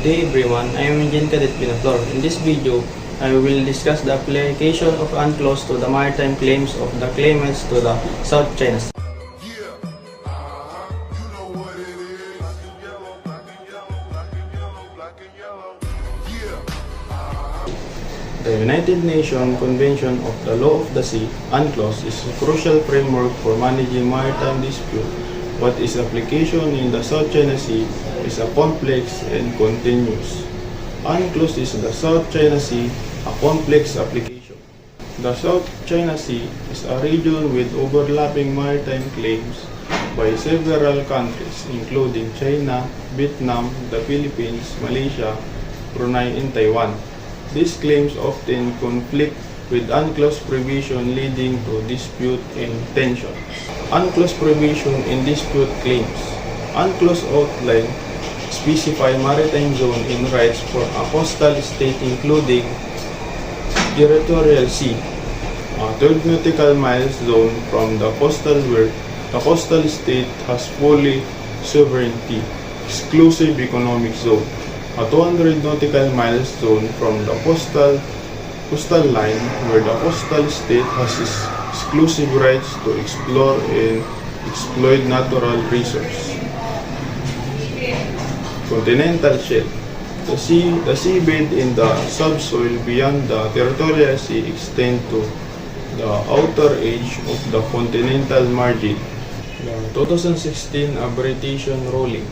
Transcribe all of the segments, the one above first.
Good day everyone, I am Engine Cadet Pinaflor. In this video, I will discuss the application of UNCLOS to the maritime claims of the claimants to the South China Sea. The United Nations Convention of the Law of the Sea, UNCLOS, is a crucial framework for managing maritime dispute, but its application in the South China Sea is a complex and continuous. UNCLOS is the South China Sea, a complex application. The South China Sea is a region with overlapping maritime claims by several countries, including China, Vietnam, the Philippines, Malaysia, Brunei, and Taiwan. These claims often conflict with UNCLOS provision, leading to dispute and tension. UNCLOS provision in dispute claims. UNCLOS outline specify maritime zone and rights for a coastal state including territorial sea, a 12 nautical miles zone from the coastal where the coastal state has fully sovereignty, exclusive economic zone, a 200 nautical miles zone from the coastal line where the coastal state has exclusive rights to explore and exploit natural resources. Continental shelf. The seabed in the subsoil beyond the territorial sea extend to the outer edge of the continental margin. The 2016 arbitration ruling.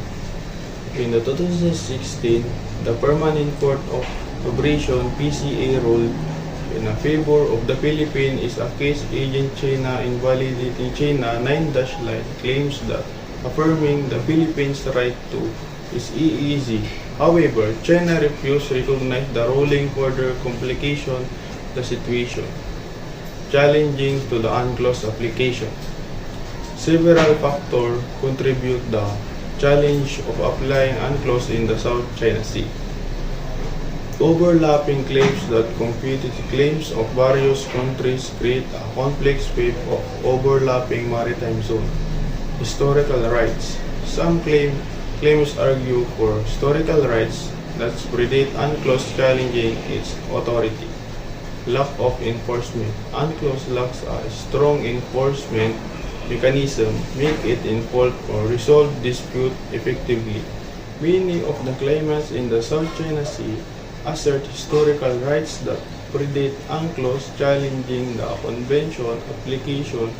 In the 2016, the Permanent Court of Arbitration (PCA) ruled in favor of the Philippines is a case agent China invalidating China 9-dash line claims that affirming the Philippines' right to is EEZ. However, China refused to recognize the ruling, further complication the situation, challenging to the UNCLOS application. Several factors contribute the challenge of applying UNCLOS in the South China Sea. Overlapping claims that competing claims of various countries create a complex web of overlapping maritime zone. Historical rights. Some claims argue for historical rights that predate UNCLOS, challenging its authority. Lack of enforcement. UNCLOS lacks a strong enforcement mechanism, make it involve or resolve dispute effectively. Many of the claimants in the South China Sea assert historical rights that predate UNCLOS, challenging the convention application